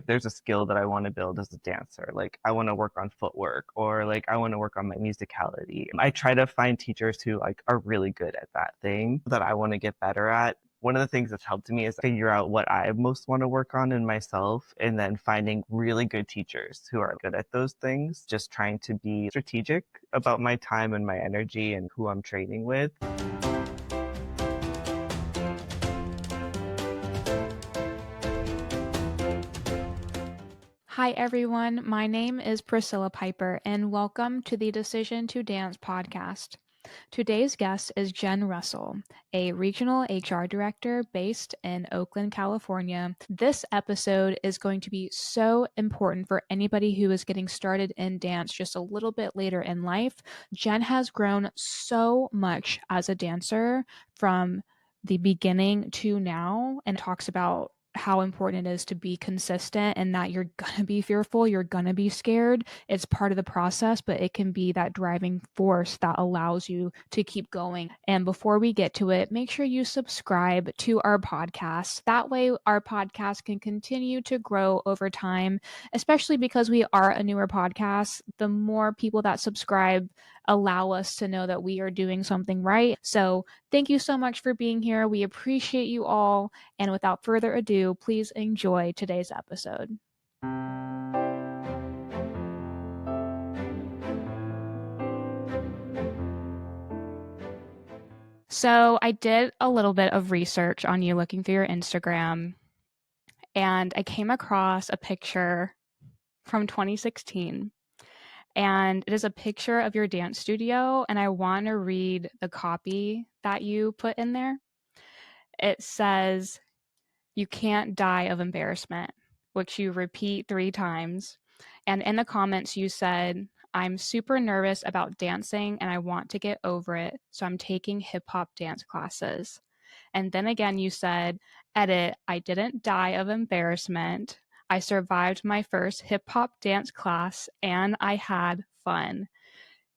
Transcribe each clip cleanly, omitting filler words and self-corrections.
there's a skill that I want to build as a dancer. Like I want to work on footwork or like I want to work on my musicality. I try to find teachers who like are really good at that thing that I want to get better at. One of the things that's helped me is figure out what I most want to work on in myself and then finding really good teachers who are good at those things. Just trying to be strategic about my time and my energy and who I'm training with. Hi, everyone. My name is Priscilla Piper, and welcome to the Decision to Dance podcast. Today's guest is Jenn Russell, a regional HR director based in Oakland, California. This episode is going to be so important for anybody who is getting started in dance just a little bit later in life. Jenn has grown so much as a dancer from the beginning to now and talks about how important it is to be consistent and that you're gonna be fearful, you're gonna be scared. It's part of the process, but it can be that driving force that allows you to keep going. And before we get to it, make sure you subscribe to our podcast. That way our podcast can continue to grow over time, especially because we are a newer podcast. The more people that subscribe allow us to know that we are doing something right. So thank you so much for being here. We appreciate you all. And without further ado, please enjoy today's episode. So I did a little bit of research on you looking through your Instagram, and I came across a picture from 2016. And it is a picture of your dance studio, and I want to read the copy that you put in there. It says, "You can't die of embarrassment," which you repeat 3 times. And in the comments, you said, "I'm super nervous about dancing and I want to get over it, so I'm taking hip hop dance classes." And then again, you said, "Edit, I didn't die of embarrassment. I survived my first hip hop dance class and I had fun."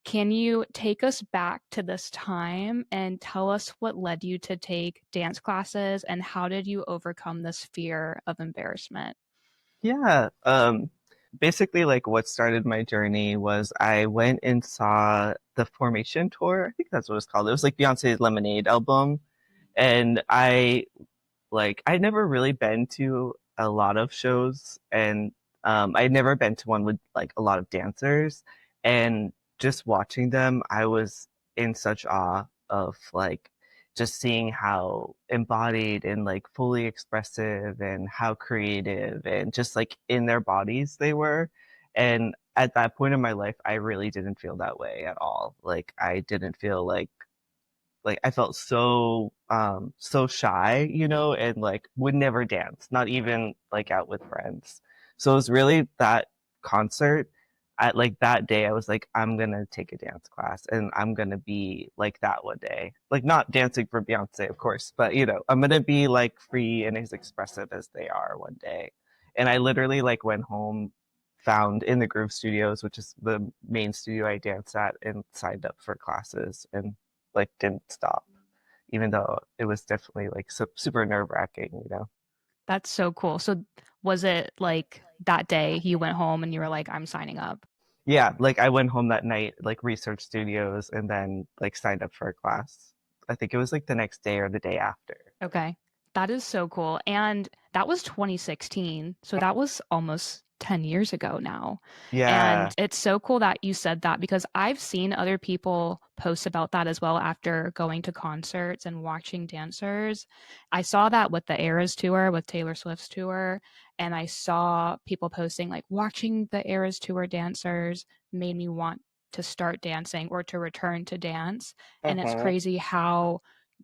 Can you take us back to this time and tell us what led you to take dance classes and how did you overcome this fear of embarrassment? Yeah. Basically like what started my journey was I went and saw the Formation tour. I think that's what it's called. It was like Beyonce's Lemonade album. And I'd never really been to a lot of shows and I'd never been to one with like a lot of dancers. And just watching them, I was in such awe of like just seeing how embodied and like fully expressive and how creative and just like in their bodies they were. And at that point in my life, I really didn't feel that way at all. Like I didn't feel like I felt so shy, you know, and like would never dance, not even like out with friends. So it was really that concert at like that day I was like, I'm gonna take a dance class and I'm gonna be like that one day. Like not dancing for Beyonce, of course, but you know, I'm gonna be like free and as expressive as they are one day. And I literally like went home, found in the Groove Studios, which is the main studio I dance at, and signed up for classes and like didn't stop, even though it was definitely like super nerve wracking, you know? That's so cool. So was it like that day you went home and you were like, "I'm signing up"? Yeah, like I went home that night, like research studios, and then like signed up for a class. I think it was like the next day or the day after. Okay. That is so cool. And that was 2016. So that was almost 10 years ago now. Yeah. And it's so cool that you said that because I've seen other people post about that as well after going to concerts and watching dancers. I saw that with the Eras tour, with Taylor Swift's tour. And I saw people posting like watching the Eras tour dancers made me want to start dancing or to return to dance. And it's Uh-huh. crazy how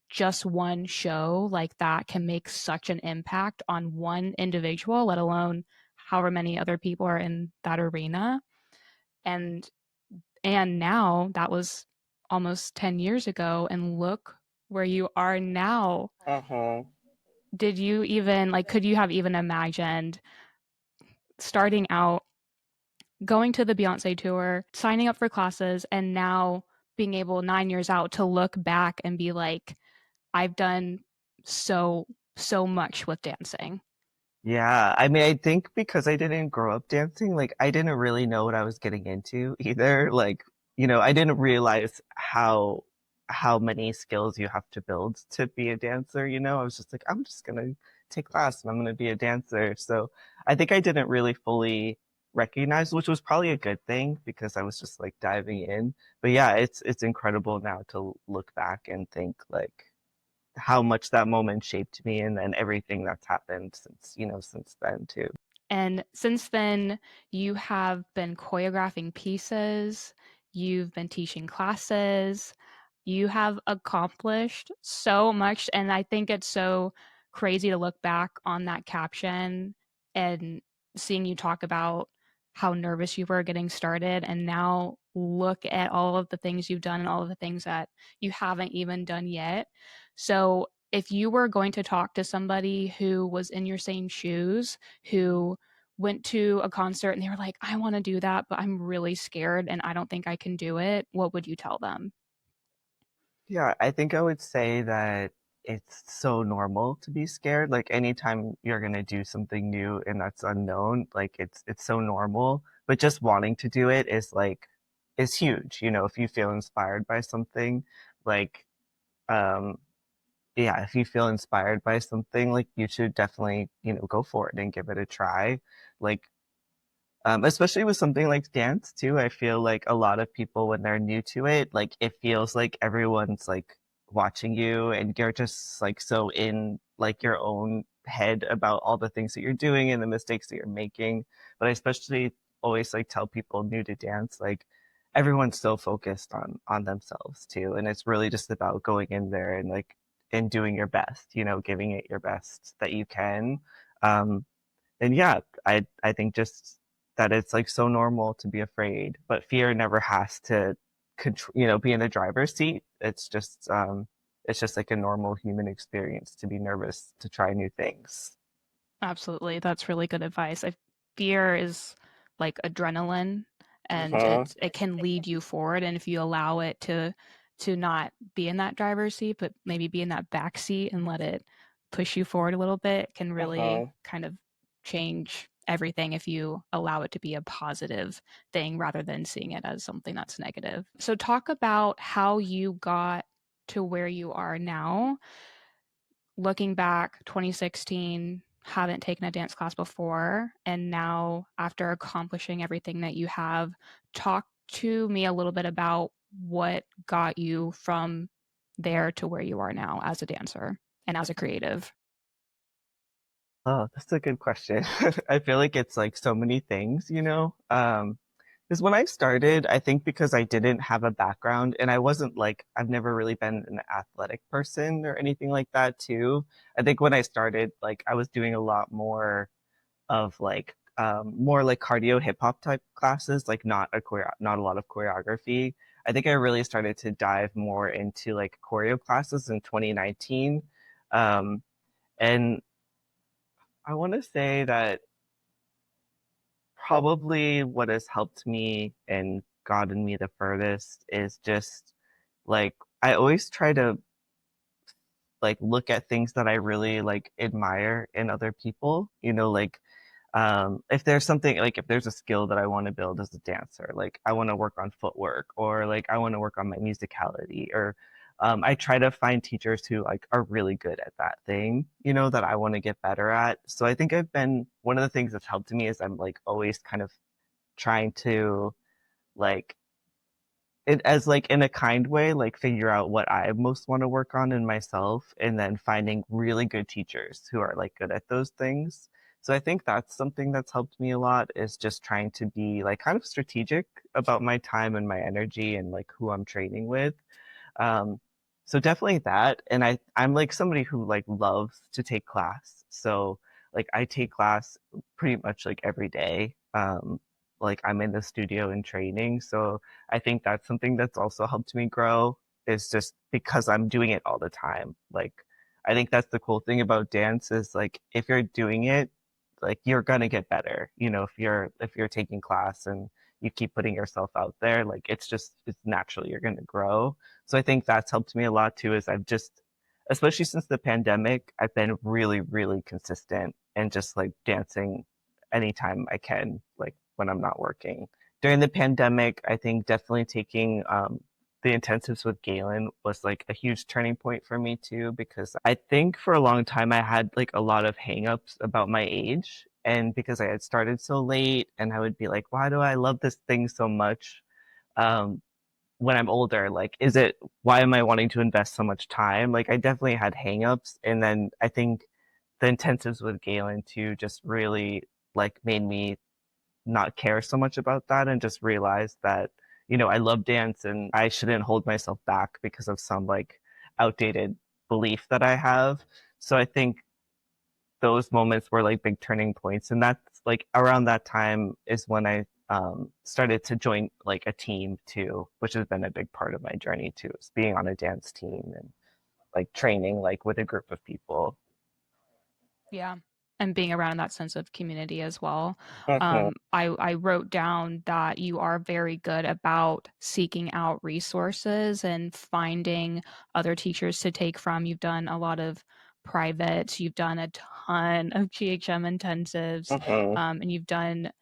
just one show like that can make such an impact on one individual, let alone however many other people are in that arena. And now that was almost 10 years ago and look where you are now. Uh-huh. Did you even like could you have even imagined starting out going to the Beyonce tour, signing up for classes and now being able 9 years out to look back and be like I've done so much with dancing. Yeah, I mean, I think because I didn't grow up dancing, like I didn't really know what I was getting into either. Like, I didn't realize how many skills you have to build to be a dancer, I was just like, I'm just gonna take class and I'm gonna be a dancer. So I think I didn't really fully recognize, which was probably a good thing because I was just like diving in. But yeah, it's incredible now to look back and think like how much that moment shaped me and then everything that's happened since then too. And since then, you have been choreographing pieces, you've been teaching classes, you have accomplished so much. And I think it's so crazy to look back on that caption and seeing you talk about how nervous you were getting started. And now look at all of the things you've done and all of the things that you haven't even done yet. So, if you were going to talk to somebody who was in your same shoes, who went to a concert and they were like, I want to do that, but I'm really scared and I don't think I can do it, what would you tell them? Yeah, I think I would say that it's so normal to be scared. Like anytime you're gonna do something new and that's unknown, like it's so normal. But just wanting to do it is huge. If you feel inspired by something, like um yeah, if you feel inspired by something, like you should definitely, go for it and give it a try. Like especially with something like dance too, I feel like a lot of people when they're new to it, like it feels like everyone's like watching you and you're just like so in like your own head about all the things that you're doing and the mistakes that you're making. But I especially always like tell people new to dance, like everyone's so focused on themselves too. And it's really just about going in there and like and doing your best, giving it your best that you can. Um, and yeah, I think just that it's like so normal to be afraid, but fear never has to control, be in the driver's seat. It's just like a normal human experience to be nervous to try new things. Absolutely. That's really good advice. Fear is like adrenaline and Uh-huh. it can lead you forward. And if you allow it to not be in that driver's seat, but maybe be in that back seat and let it push you forward a little bit, it can really Uh-huh. kind of change everything if you allow it to be a positive thing rather than seeing it as something that's negative. So talk about how you got to where you are now. Looking back, 2016, haven't taken a dance class before. And now, after accomplishing everything that you have, talk to me a little bit about what got you from there to where you are now as a dancer and as a creative. Oh, that's a good question. I feel like it's like so many things. Because when I started, I think because I didn't have a background and I wasn't like, I've never really been an athletic person or anything like that too. I think when I started, like I was doing a lot of like, more like cardio hip hop type classes, like not a lot of choreography. I think I really started to dive more into like choreo classes in 2019. Um, and I want to say that probably what has helped me and gotten me the furthest is just like I always try to like look at things that I really like admire in other people, like if there's something like if there's a skill that I want to build as a dancer, like I want to work on footwork or like I want to work on my musicality or I try to find teachers who like are really good at that thing, that I want to get better at. So I think I've been one of the things that's helped me is I'm like always kind of trying to like it as like in a kind way, like figure out what I most want to work on in myself and then finding really good teachers who are like good at those things. So I think that's something that's helped me a lot is just trying to be like kind of strategic about my time and my energy and like who I'm training with. Um, so definitely that. And I'm like somebody who like loves to take class. So like I take class pretty much like every day. Like I'm in the studio and training. So I think that's something that's also helped me grow is just because I'm doing it all the time. Like I think that's the cool thing about dance is like if you're doing it, like you're gonna get better. If you're taking class and you keep putting yourself out there, like it's naturally you're gonna grow. So I think that's helped me a lot too, is especially since the pandemic, I've been really, really consistent and just like dancing anytime I can, like when I'm not working. During the pandemic, I think definitely taking the intensives with Galen was like a huge turning point for me too, because I think for a long time I had like a lot of hangups about my age. And because I had started so late, and I would be like, why do I love this thing so much? Um, when I'm older, like, why am I wanting to invest so much time? Like, I definitely had hangups. And then I think the intensives with Galen too just really like made me not care so much about that and just realize that, I love dance and I shouldn't hold myself back because of some like outdated belief that I have. So I think those moments were like big turning points. And that's like around that time is when I started to join like a team too, which has been a big part of my journey too, is being on a dance team and like training like with a group of people. Yeah. And being around that sense of community as well. Mhm, I wrote down that you are very good about seeking out resources and finding other teachers to take from. You've done a lot of privates, you've done a ton of GHM intensives, mhm, and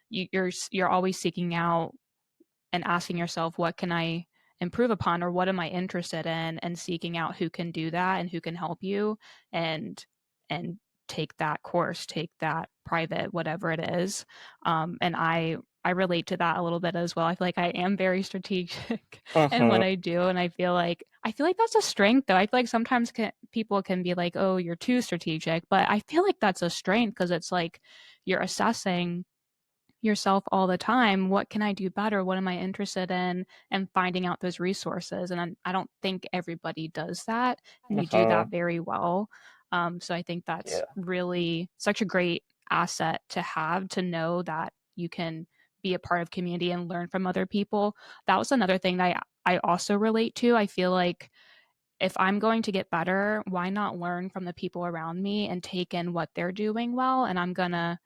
you're always seeking out and asking yourself, what can I improve upon, or what am I interested in, and seeking out who can do that and who can help you, and and take that course, take that private, whatever it is. And I relate to that a little bit as well. I feel like I am very strategic in what mhm, I do, and I feel like that's a strength though. I feel like sometimes people can be like, "Oh, you're too strategic," but I feel like that's a strength because it's like you're assessing yourself all the time. What can I do better? What am I interested in? And finding out those resources. And I don't think everybody does that. And you do mhm. that very well. So I think that's Yeah. really such a great asset to have, to know that you can be a part of community and learn from other people. That was another thing that I also relate to. I feel like if I'm going to get better, why not learn from the people around me and take in what they're doing well? And I'm going to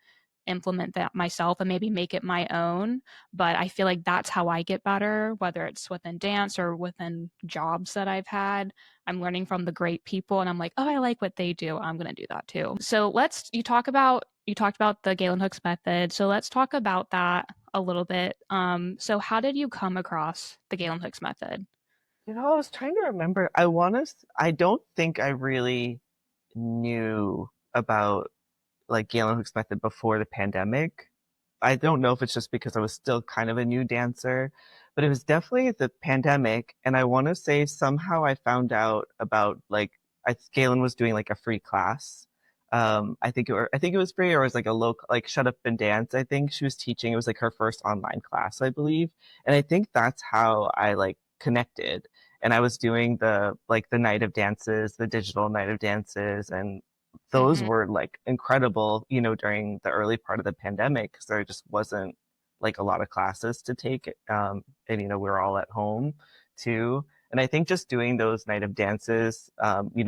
implement that myself and maybe make it my own. But I feel like that's how I get better, whether it's within dance or within jobs that I've had. I'm learning from the great people and I'm like, oh, I like what they do. I'm going to do that too. So you talked about the Galen Hooks method. So let's talk about that a little bit. So how did you come across the Galen Hooks method? I was trying to remember. I don't think I really knew about like Galen Hook's method before the pandemic. I don't know if it's just because I was still kind of a new dancer, but it was definitely the pandemic. And I want to say somehow I found out about like Galen was doing like a free class. I think it was free, or it was like a low, like Shut Up and Dance. I think she was teaching. It was like her first online class, I believe. And I think that's how I like connected. And I was doing the night of dances, the digital night of dances, and those Mm-hmm. were like incredible, during the early part of the pandemic because there just wasn't like a lot of classes to take. And, we were all at home too. And I think just doing those night of dances,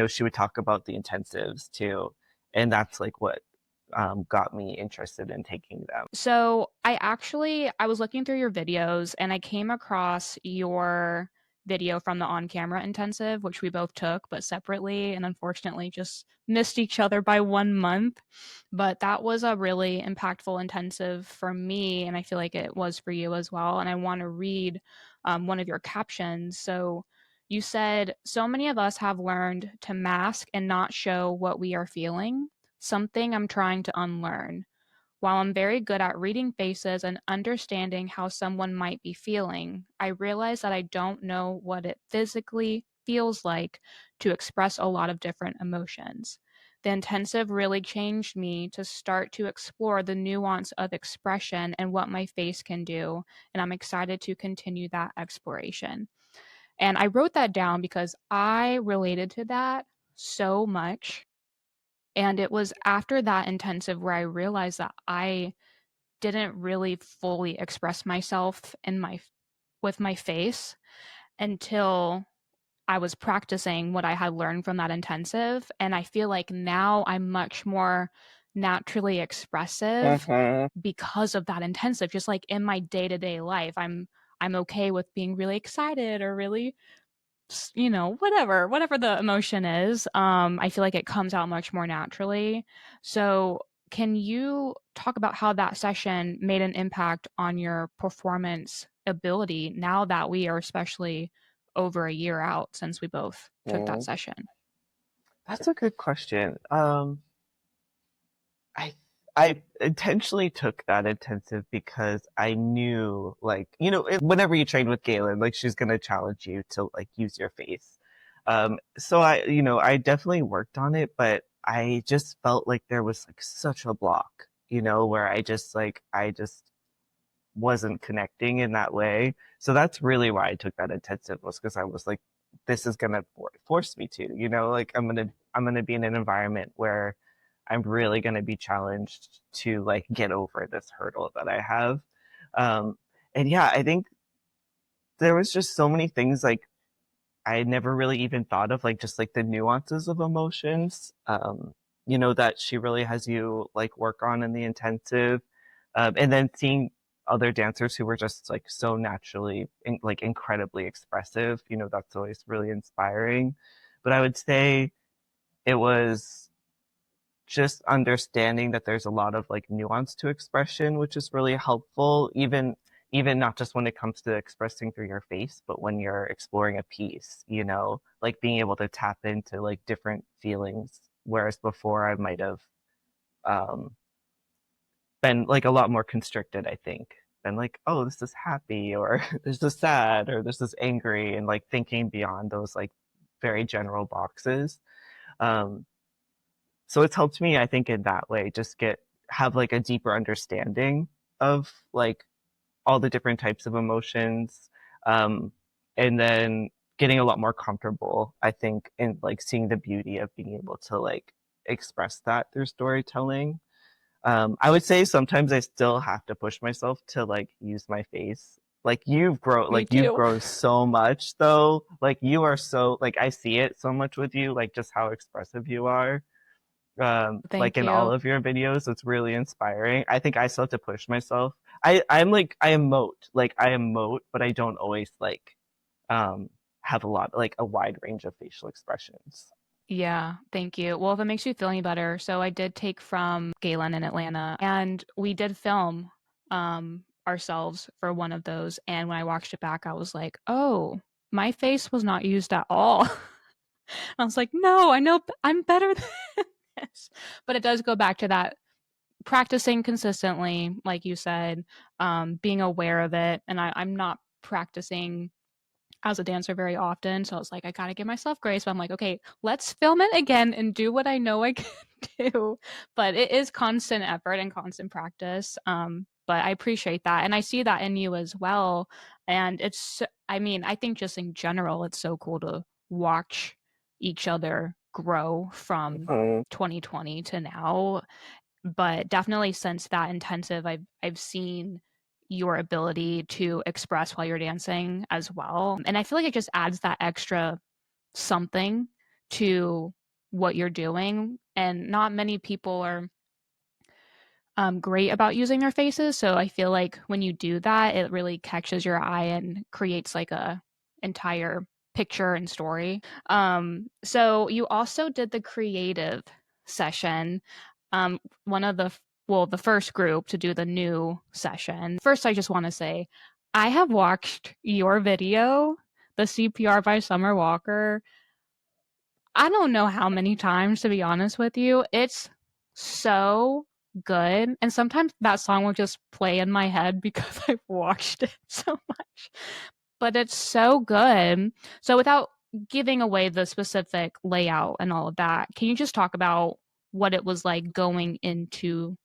she would talk about the intensives too. And that's like what got me interested in taking them. So I was looking through your videos and I came across your video from the on camera intensive, which we both took, but separately, and unfortunately just missed each other by 1 month. But that was a really impactful intensive for me, and I feel like it was for you as well. And I want to read one of your captions. So you said, so many of us have learned to mask and not show what we are feeling, something I'm trying to unlearn. While I'm very good at reading faces and understanding how someone might be feeling, I realize that I don't know what it physically feels like to express a lot of different emotions. The intensive really changed me to start to explore the nuance of expression and what my face can do, and I'm excited to continue that exploration. And I wrote that down because I related to that so much. And it was after that intensive where I realized that I didn't really fully express myself with my face until I was practicing what I had learned from that intensive. And I feel like now I'm much more naturally expressive Mm-hmm. because of that intensive. Just like in my day-to-day life, I'm okay with being really excited or really whatever the emotion is, I feel like it comes out much more naturally. So, can you talk about how that session made an impact on your performance ability now that we are especially over a year out since we both took that Mm, session? that's a good question. I I intentionally took that intensive because I knew, like, whenever you train with Galen, like, she's gonna challenge you to like use your face. So I definitely worked on it, but I just felt like there was like such a block, where I just wasn't connecting in that way. So that's really why I took that intensive, was because I was like, this is gonna force me to, like I'm gonna be in an environment where I'm really gonna be challenged to like get over this hurdle that I have. Um, and yeah, I think there was just so many things like I never really even thought of, like just like the nuances of emotions, that she really has you like work on in the intensive. And then seeing other dancers who were just like so naturally, like incredibly expressive, that's always really inspiring. But I would say it was just understanding that there's a lot of like nuance to expression, which is really helpful, even not just when it comes to expressing through your face, but when you're exploring a piece, like being able to tap into like different feelings. Whereas before I might have um, been like a lot more constricted, I think. Been like, oh, this is happy, or this is sad, or this is angry, and like thinking beyond those like very general boxes. Um, so it's helped me, I think, in that way, just have like a deeper understanding of like all the different types of emotions, um, and then getting a lot more comfortable, I think, in like seeing the beauty of being able to like express that through storytelling. I would say sometimes I still have to push myself to like use my face. Me You've too. grown so much though. Like you are so, like I see it so much with you, like just how expressive you are. Like Thank in all you. of your videos, it's really inspiring. I think I still have to push myself. I emote, but I don't always like um have a wide range of facial expressions. Yeah, thank you. Well, if it makes you feel any better, so I did take from Galen in Atlanta, and we did film ourselves for one of those. And when I watched it back, I was like, oh, my face was not used at all. I was like, no, I know I'm better than this. But it does go back to that practicing consistently, like you said, being aware of it. And I'm not practicing as a dancer very often. So I was like, I gotta give myself grace. But I'm like, okay, let's film it again and do what I know I can do. But it is constant effort and constant practice. But I appreciate that. And I see that in you as well. And I mean, I think just in general, it's so cool to watch each other grow from Mhm. 2020 to now. But definitely since that intensive, I've seen your ability to express while you're dancing as well. And I feel like it just adds that extra something to what you're doing. And not many people are great about using their faces. So I feel like when you do that, it really catches your eye and creates like a entire picture and story. So you also did the creative session. One of the first group to do the new session. First, I just want to say I have watched your video, the CPR by Summer Walker. I don't know how many times, to be honest with you. It's so good. And sometimes that song will just play in my head because I've watched it so much. But it's so good. So without giving away the specific layout and all of that, can you just talk about what it was like going into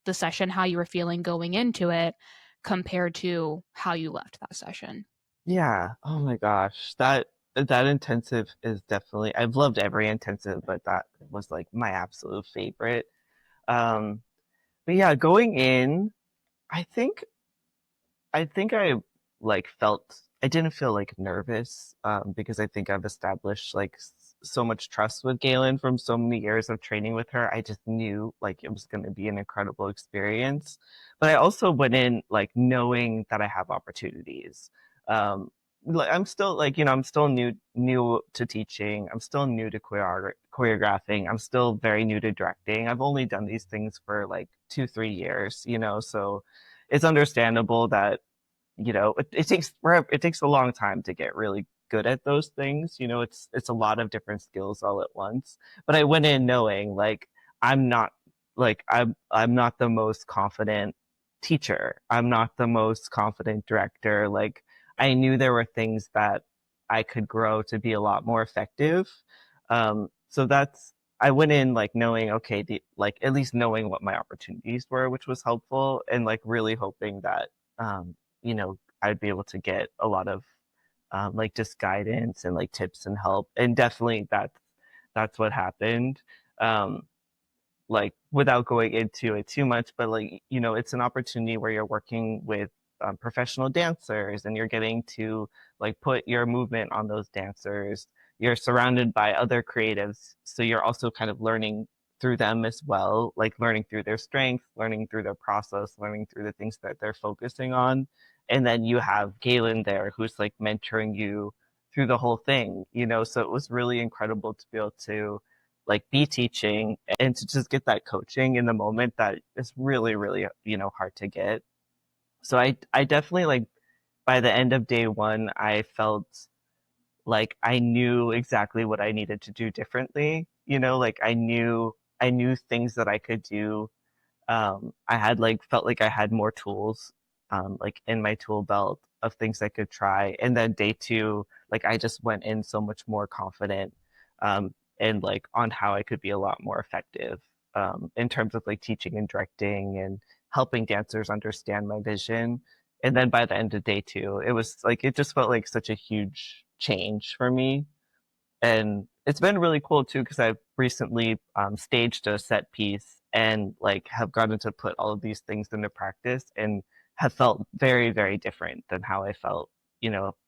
the session, how you were feeling going into it compared to how you left that session? Yeah. Oh my gosh. That intensive is definitely, I've loved every intensive, but that was like my absolute favorite. Um, but yeah, going in, I think I like felt I didn't feel like nervous, because I think I've established like so much trust with Galen from so many years of training with her. I just knew like it was going to be an incredible experience. But I also went in like knowing that I have opportunities. Um, like I'm still like, I'm still new to teaching. I'm still new to choreographing. I'm still very new to directing. I've only done these things for like 2, 3 years, so it's understandable that, it takes a long time to get really good at those things. It's a lot of different skills all at once. But I went in knowing like I'm not I'm not the most confident teacher. I'm not the most confident director. Like I knew there were things that I could grow to be a lot more effective. So I went in like knowing, okay, like at least knowing what my opportunities were, which was helpful, and like really hoping that, I'd be able to get a lot of, like just guidance and like tips and help. And definitely that's what happened. Um, like without going into it too much, but like, it's an opportunity where you're working with professional dancers and you're getting to like put your movement on those dancers. You're surrounded by other creatives. So you're also kind of learning through them as well, like learning through their strengths, learning through their process, learning through the things that they're focusing on. And then you have Galen there who's like mentoring you through the whole thing. So it was really incredible to be able to like be teaching and to just get that coaching in the moment that is really, really, hard to get. So I definitely like by the end of day one, I felt like I knew exactly what I needed to do differently. Like I knew things that I could do. I had like felt like I had more tools, like in my tool belt of things I could try. And then day two, like I just went in so much more confident, and like on how I could be a lot more effective, in terms of like teaching and directing and helping dancers understand my vision. And then by the end of day two, it was like, it just felt like such a huge change for me. And it's been really cool too because I've recently staged a set piece and like have gotten to put all of these things into practice and have felt very, very different than how I felt,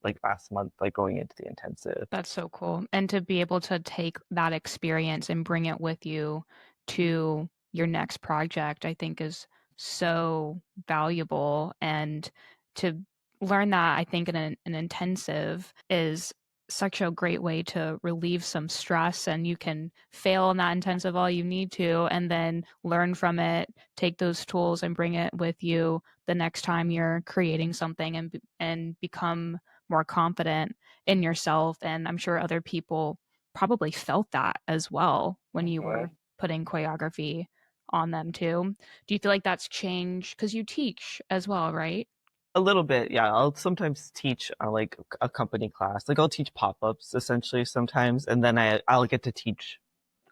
like last month, like going into the intensive. That's so cool. And to be able to take that experience and bring it with you to your next project, I think is so valuable. And to learn that, I think in an intensive is such a great way to relieve some stress. And you can fail in that intensive all you need to, and then learn from it, take those tools and bring it with you the next time you're creating something, and become more confident in yourself. And I'm sure other people probably felt that as well when you were Mhm. putting choreography on them too. Do you feel like that's changed? Because you teach as well, right? A little bit, yeah. I'll sometimes teach like a company class. Like I'll teach pop-ups essentially sometimes, and then I'll get to teach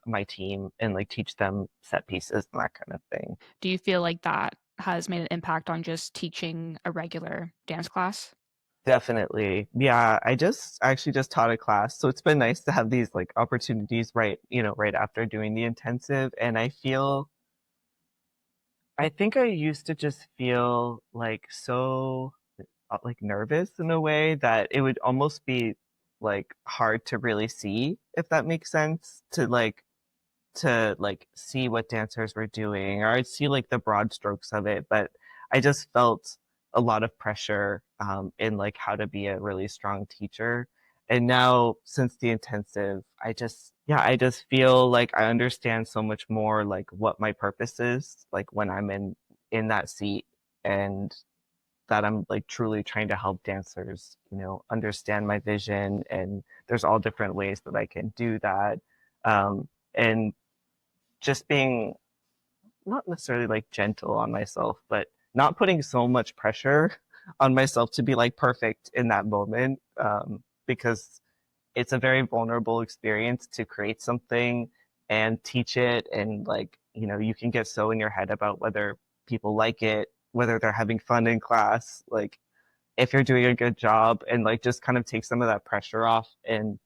my team and like teach them set pieces and that kind of thing. Do you feel like that has made an impact on just teaching a regular dance class? Definitely. Yeah, I actually just taught a class, so it's been nice to have these like opportunities right after doing the intensive. And I think I used to just feel like so like nervous in a way that it would almost be like hard to really see, if that makes sense, to see what dancers were doing, or I'd see like the broad strokes of it, but I just felt a lot of pressure, in like how to be a really strong teacher. And now since the intensive, I just feel like I understand so much more like what my purpose is, like when I'm in that seat, and that I'm like truly trying to help dancers, understand my vision. And there's all different ways that I can do that. And just being not necessarily like gentle on myself, but not putting so much pressure on myself to be like perfect in that moment, because it's a very vulnerable experience to create something and teach it. And like, you can get so in your head about whether people like it, whether they're having fun in class, like if you're doing a good job, and like just kind of take some of that pressure off. And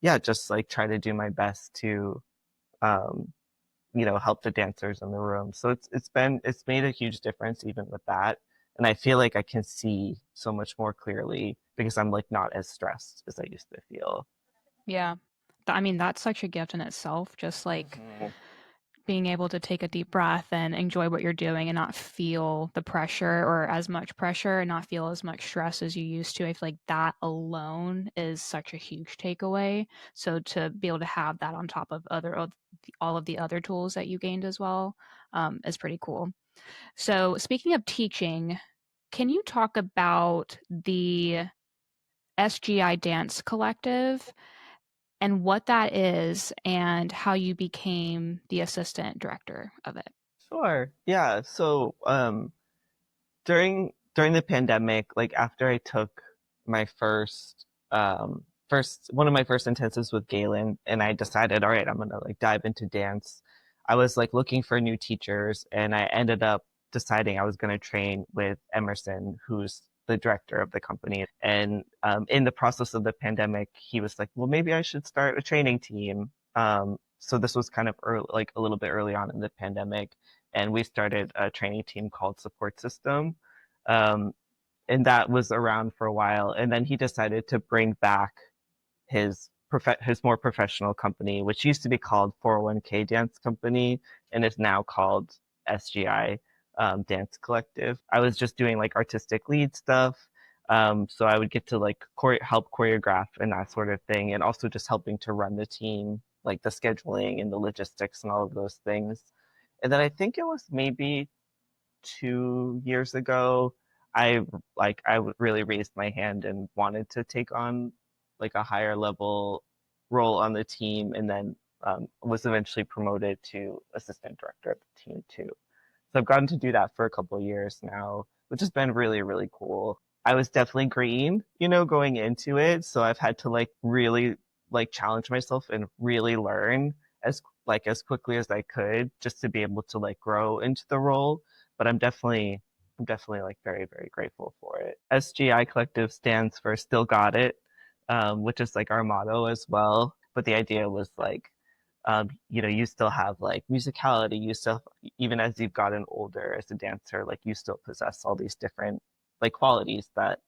yeah, just like try to do my best to, um, help the dancers in the room. So it's made a huge difference even with that. And I feel like I can see so much more clearly because I'm like not as stressed as I used to feel. Yeah. I mean, that's such a gift in itself, just like Mhm. being able to take a deep breath and enjoy what you're doing and not feel the pressure or as much pressure and not feel as much stress as you used to. I feel like that alone is such a huge takeaway. So to be able to have that on top of all of the other tools that you gained as well, is pretty cool. So speaking of teaching, can you talk about the SGI Dance Collective and what that is and how you became the assistant director of it? Sure. Yeah. So, during the pandemic, like after I took my first one of my first intensives with Galen, and I decided, all right, I'm gonna like dive into dance. I was like looking for new teachers, and I ended up deciding I was gonna train with Emerson, who's the director of the company. And in the process of the pandemic, he was like, well, maybe I should start a training team. So this was kind of early, like a little bit early on in the pandemic, and we started a training team called Support System. Um, and that was around for a while. And then he decided to bring back his more professional company, which used to be called 401k Dance Company and is now called SGI Dance Collective. I was just doing like artistic lead stuff. So I would get to like help choreograph and that sort of thing, and also just helping to run the team, like the scheduling and the logistics and all of those things. And then I think it was maybe 2 years ago, I really raised my hand and wanted to take on like a higher level role on the team, and then was eventually promoted to assistant director of the team too. So I've gotten to do that for a couple of years now, which has been really, really cool. I was definitely green, going into it. So I've had to like really like challenge myself and really learn as quickly as I could just to be able to like grow into the role. But I'm definitely like very, very grateful for it. SGI Collective stands for Still Got It, which is like our motto as well. But the idea was like, you still have like musicality, you still, even as you've gotten older as a dancer, like you still possess all these different like qualities that,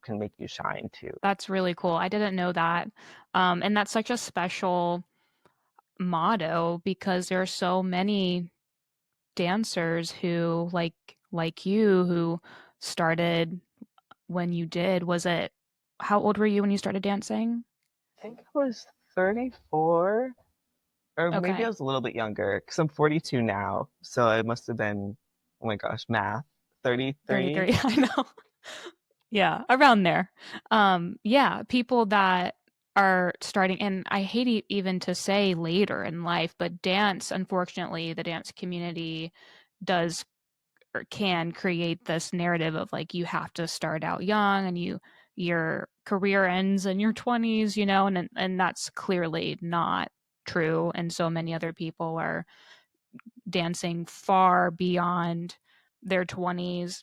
can make you shine too. That's really cool. I didn't know that. And that's such a special motto because there are so many dancers who like you who started when you did. Was it how old were you when you started dancing? I think I was 34, or maybe I Okay. was a little bit younger because I'm 42 now. So I must have been, oh my gosh, math, 33. 33. I know. Yeah, around there. Yeah, people that are starting, and I hate even to say later in life, but dance, unfortunately, the dance community does or can create this narrative of like you have to start out young and your career ends in your 20s, and that's clearly not true. And so many other people are dancing far beyond their 20s,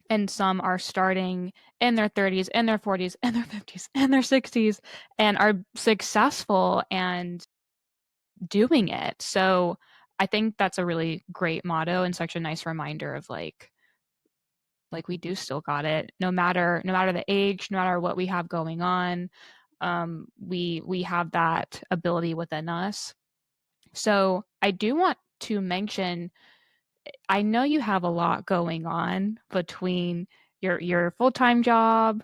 and some are starting in their 30s, in their 40s, in their 50s, in their 60s, and are successful and doing it. So I think that's a really great motto and such a nice reminder of like we do still got it, no matter the age, no matter what we have going on. We have that ability within us. So I do want to mention, I know you have a lot going on between your full-time job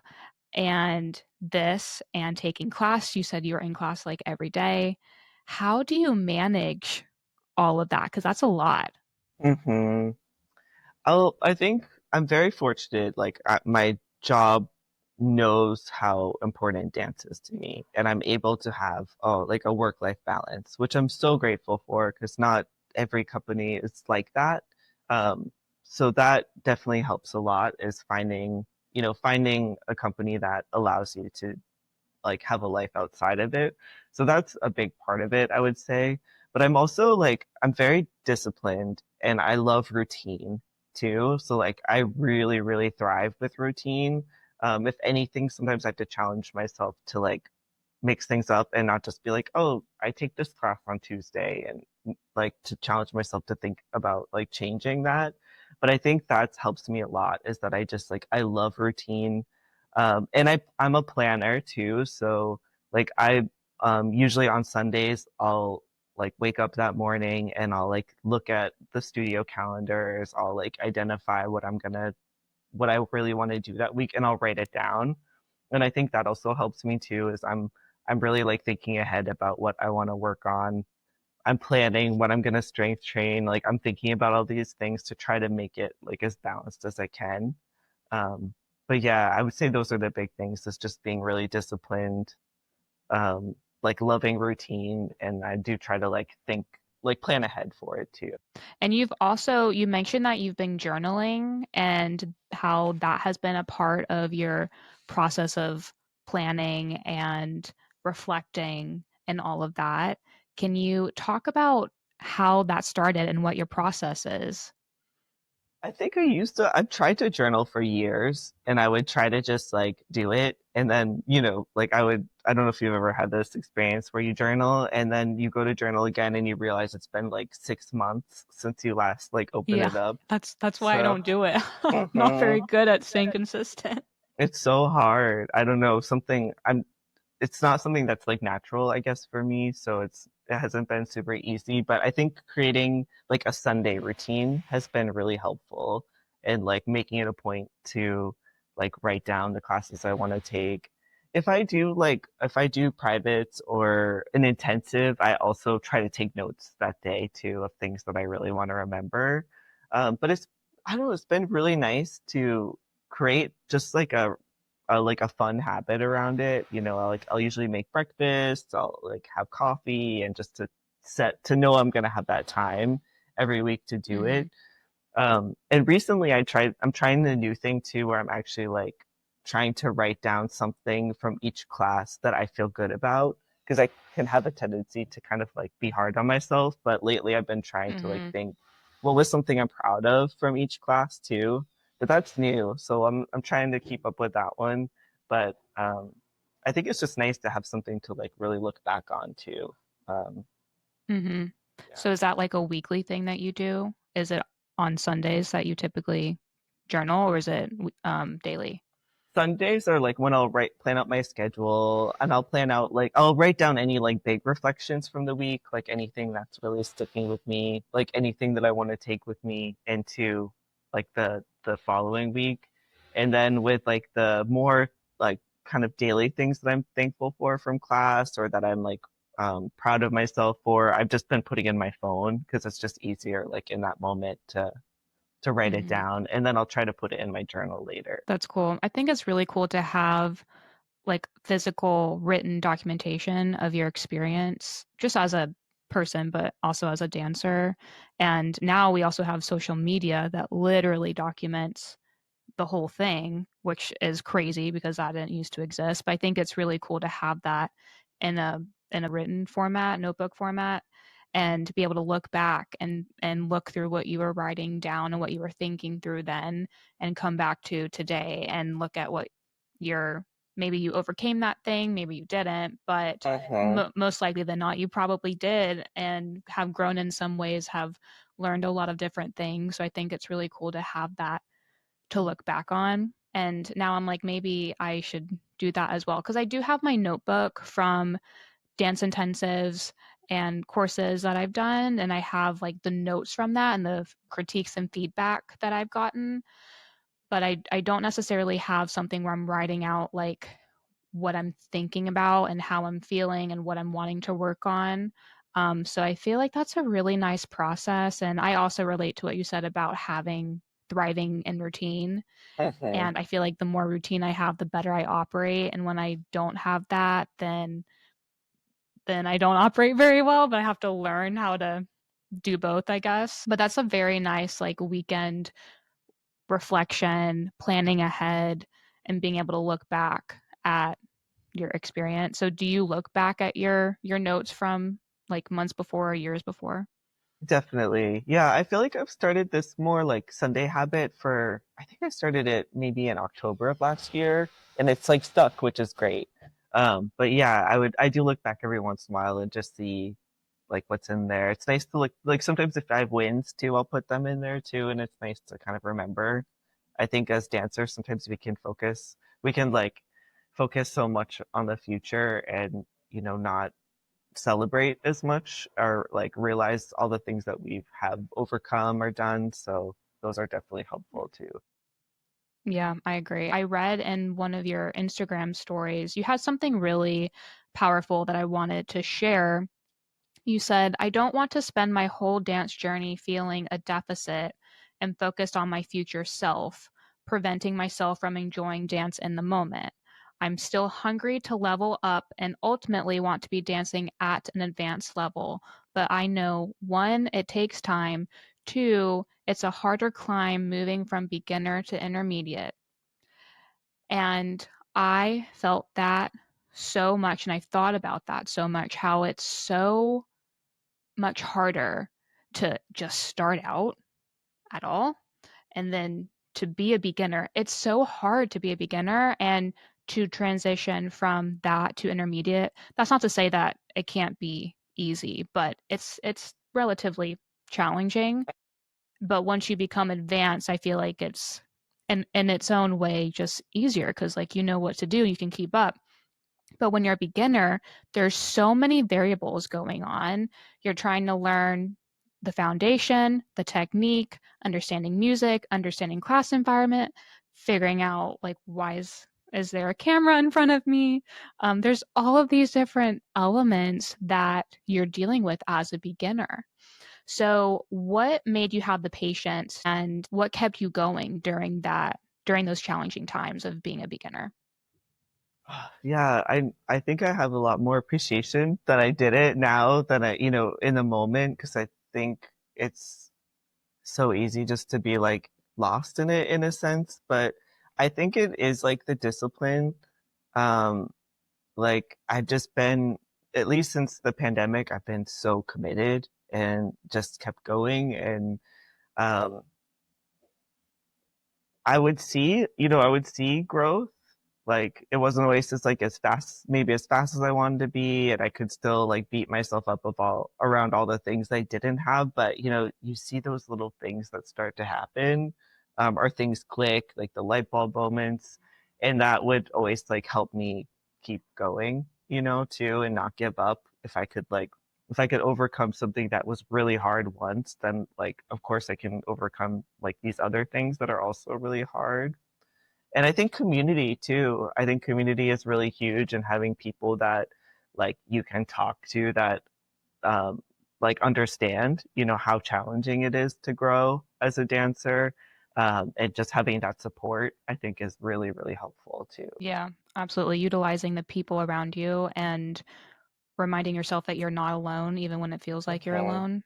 and this and taking class. You said you were in class like every day. How do you manage all of that? Because that's a lot. Mm-hmm. I think I'm very fortunate. Like my job knows how important dance is to me, and I'm able to have like a work-life balance, which I'm so grateful for because not every company is like that. Um, so that definitely helps a lot is finding a company that allows you to like have a life outside of it. So that's a big part of it, I would say. But I'm also like I'm very disciplined and I love routine too. So like I really, really thrive with routine. If anything, sometimes I have to challenge myself to like mix things up and not just be like, oh, I take this class on Tuesday, and like to challenge myself to think about like changing that. But I think that helps me a lot is that I just like I love routine. And I'm a planner too. So like I usually on Sundays like wake up that morning and I'll like look at the studio calendars. I'll like identify what I really want to do that week and I'll write it down. And I think that also helps me too, is I'm really like thinking ahead about what I want to work on. I'm planning what I'm going to strength train. Like I'm thinking about all these things to try to make it like as balanced as I can. Um, but yeah, I would say those are the big things. Is just being really disciplined, like loving routine, and I do try to like think, like plan ahead for it too. And you mentioned that you've been journaling and how that has been a part of your process of planning and reflecting and all of that. Can you talk about how that started and what your process is? I think I've tried to journal for years and I would try to just like do it. And then, like I don't know if you've ever had this experience where you journal and then you go to journal again and you realize it's been like 6 months since you last like opened Yeah, it up. that's why I So, don't do it. I'm not very mhm. good at staying consistent. It's so hard. I don't know, it's not something that's like natural, I guess, for me. So it hasn't been super easy. But I think creating like a Sunday routine has been really helpful and like making it a point to like write down the classes I want to take. If I do privates or an intensive, I also try to take notes that day too of things that I really want to remember. But I don't know, it's been really nice to create just like a fun habit around it. I'll usually make breakfast, I'll like have coffee and just to know I'm gonna have that time every week to do Hmm. it. And recently I'm trying the new thing too, where I'm actually like trying to write down something from each class that I feel good about. Because I can have a tendency to kind of like be hard on myself, but lately I've been trying to like Hmm. think, what was something I'm proud of from each class too? But that's new, so I'm trying to keep up with that one. But I think it's just nice to have something to like really look back on too. Um, Hmm. yeah. So is that like a weekly thing that you do? Is it on Sundays that you typically journal, or is it daily? Sundays are like when plan out my schedule and I'll write down any like big reflections from the week, like anything that's really sticking with me, like anything that I want to take with me into like the following week. And then with like the more like kind of daily things that I'm thankful for from class or that I'm like proud of myself for, I've just been putting in my phone because it's just easier like in that moment to write it Hmm. down and then I'll try to put it in my journal later. That's cool. I think it's really cool to have like physical written documentation of your experience just as a person, but also as a dancer. And now we also have social media that literally documents the whole thing, which is crazy because that didn't used to exist. But I think it's really cool to have that in a written format, notebook format, and to be able to look back and look through what you were writing down and what you were thinking through then and come back to today and look at what you're maybe you overcame that thing, maybe you didn't, but Uh-huh. most likely than not, you probably did and have grown in some ways, have learned a lot of different things. So I think it's really cool to have that to look back on. And now I'm like, maybe I should do that as well. Because I do have my notebook from dance intensives and courses that I've done. And I have like the notes from that and the critiques and feedback that I've gotten. But I don't necessarily have something where I'm writing out like what I'm thinking about and how I'm feeling and what I'm wanting to work on. So I feel like that's a really nice process. And I also relate to what you said about having thriving in routine, Uh-huh. and I feel like the more routine I have, the better I operate. And when I don't have that, then I don't operate very well, but I have to learn how to do both, I guess. But that's a very nice like weekend reflection, planning ahead and being able to look back at your experience. So do you look back at your notes from like months before or years before? Definitely. Yeah, I feel like I've started this more like Sunday habit I think I started it maybe in October of last year and it's like stuck, which is great. But yeah, I do look back every once in a while and just see like what's in there. It's nice to look like sometimes if I have wins too, I'll put them in there too, and it's nice to kind of remember. I think as dancers, sometimes we can like focus so much on the future and, not celebrate as much or like realize all the things that we have overcome or done. So those are definitely helpful too. Yeah, I agree. I read in one of your Instagram stories, you had something really powerful that I wanted to share. You said, I don't want to spend my whole dance journey feeling a deficit and focused on my future self, preventing myself from enjoying dance in the moment. I'm still hungry to level up and ultimately want to be dancing at an advanced level. But I know one, it takes time. Two, it's a harder climb moving from beginner to intermediate. And I felt that so much. And I thought about that so much, how it's so much harder to just start out at all and then to be a beginner. It's so hard to be a beginner and to transition from that to intermediate. That's not to say that it can't be easy, but it's relatively challenging. But once you become advanced, I feel like it's in its own way just easier because like you know what to do, you can keep up. But when you're a beginner, there's so many variables going on. You're trying to learn the foundation, the technique, understanding music, understanding class environment, figuring out like is there a camera in front of me? There's all of these different elements that you're dealing with as a beginner. So, what made you have the patience and what kept you going during those challenging times of being a beginner? Yeah, I think I have a lot more appreciation that I did it now than I, in the moment, because I think it's so easy just to be like lost in it in a sense. But I think it is like the discipline. Um, like I've just been, at least since the pandemic, I've been so committed and just kept going. And um, I would see growth. Like it wasn't always just like maybe as fast as I wanted to be, and I could still like beat myself up of all around all the things I didn't have. But you see those little things that start to happen, or things click, like the light bulb moments, and that would always like help me keep going, too, and not give up. If I could overcome something that was really hard once, then like of course I can overcome like these other things that are also really hard. And I think community too. I think community is really huge, and having people that like you can talk to that um like understand, how challenging it is to grow as a dancer. And just having that support, I think is really, really helpful too. Yeah, absolutely. Utilizing the people around you and reminding yourself that you're not alone, even when it feels like you're Mhm. alone.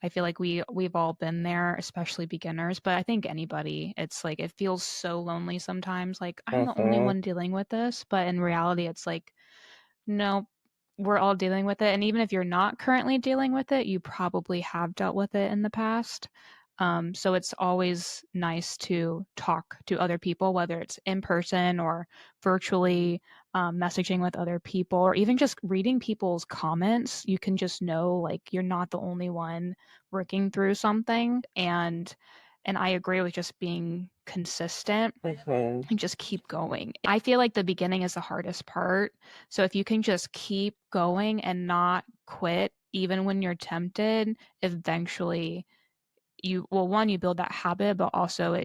I feel like we've all been there, especially beginners, but I think anybody, it's like it feels so lonely sometimes. Like I'm the only Mhm. one dealing with this, but in reality, it's like no, we're all dealing with it. And even if you're not currently dealing with it, you probably have dealt with it in the past. So it's always nice to talk to other people, whether it's in person or virtually, messaging with other people, or even just reading people's comments. You can just know like you're not the only one working through something. And I agree with just being consistent Mhm. and just keep going. I feel like the beginning is the hardest part. So if you can just keep going and not quit, even when you're tempted, eventually one, you build that habit, but also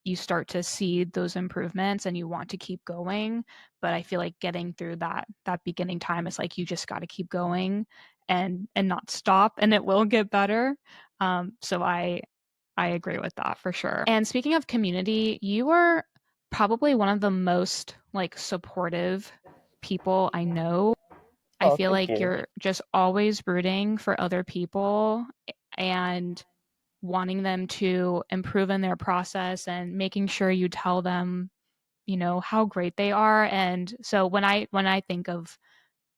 you start to see those improvements and you want to keep going. But I feel like getting through that beginning time is like you just got to keep going and not stop, and it will get better. So I agree with that for sure. And speaking of community, you are probably one of the most like supportive people I know. I Oh, feel thank like you. you're just always rooting for other people and wanting them to improve in their process and making sure you tell them, how great they are. And so when I think of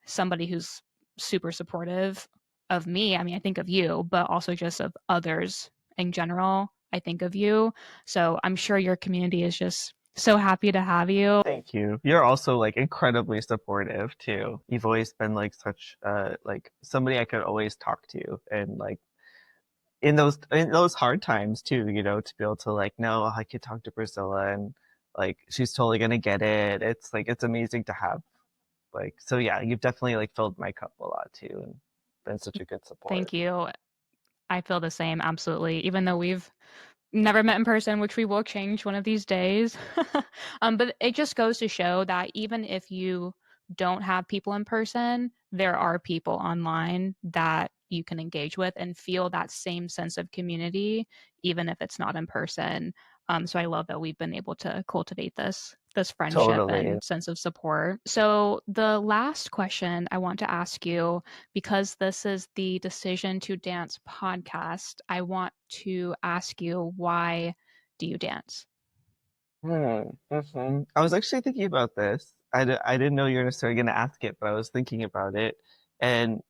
somebody who's super supportive of me, I mean, I think of you, but also just of others in general. I think of you. So I'm sure your community is just so happy to have you. Thank you. You're also like incredibly supportive too. You've always been like such like somebody I could always talk to, and like in those hard times too, to be able to like know I could talk to Priscilla, and like she's totally gonna get it. It's like it's amazing to have like, so yeah, you've definitely like filled my cup a lot too, and been such a good support. Thank you. I feel the same, absolutely. Even though we've never met in person, which we will change one of these days. But it just goes to show that even if you don't have people in person, there are people online that you can engage with and feel that same sense of community, even if it's not in person. So I love that we've been able to cultivate this friendship Totally. and sense of support. So the last question I want to ask you, because this is the Decision to Dance podcast, I want to ask you, why do you dance? I was actually thinking about this. I didn't know you were necessarily going to ask it, but I was thinking about it. And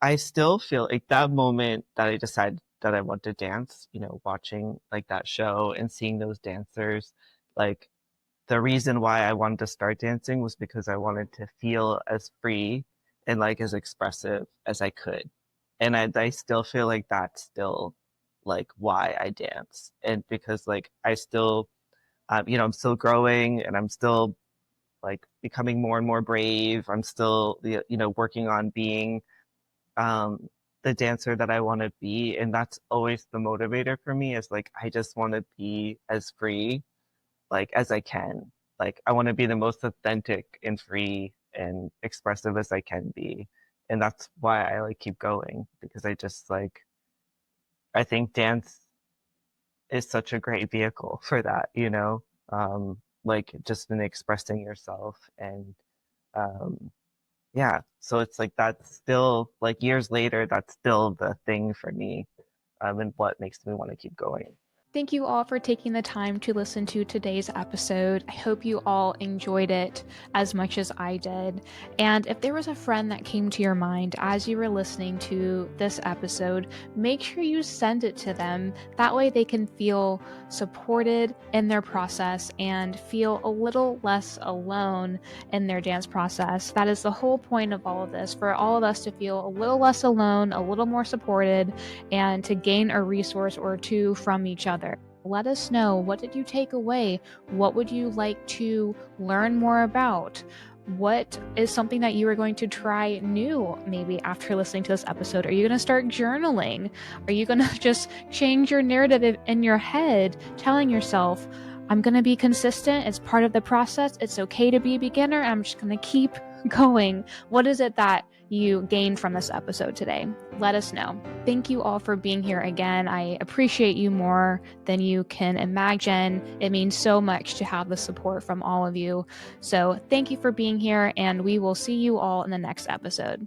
I still feel like that moment that I decided that I want to dance, watching like that show and seeing those dancers, like the reason why I wanted to start dancing was because I wanted to feel as free and like as expressive as I could. And I still feel like that's still like why I dance. And because like I still, I'm still growing and I'm still like becoming more and more brave. I'm still, working on being um, the dancer that I want to be. And that's always the motivator for me is like, I just want to be as free like as I can. Like I want to be the most authentic and free and expressive as I can be. And that's why I like keep going because I just like I think dance is such a great vehicle for that. Like just in expressing yourself and um yeah, so it's like that's still like years later, that's still the thing for me, and what makes me want to keep going. Thank you all for taking the time to listen to today's episode. I hope you all enjoyed it as much as I did. And if there was a friend that came to your mind as you were listening to this episode, make sure you send it to them. That way they can feel supported in their process and feel a little less alone in their dance process. That is the whole point of all of this, for all of us to feel a little less alone, a little more supported, and to gain a resource or two from each other. Let us know, what did you take away? What would you like to learn more about? What is something that you are going to try new maybe after listening to this episode? Are you going to start journaling? Are you going to just change your narrative in your head, telling yourself, I'm going to be consistent. It's part of the process. It's okay to be a beginner. I'm just going to keep going. What is it that you gained from this episode today? Let us know. Thank you all for being here again. I appreciate you more than you can imagine. It means so much to have the support from all of you. So thank you for being here, and we will see you all in the next episode.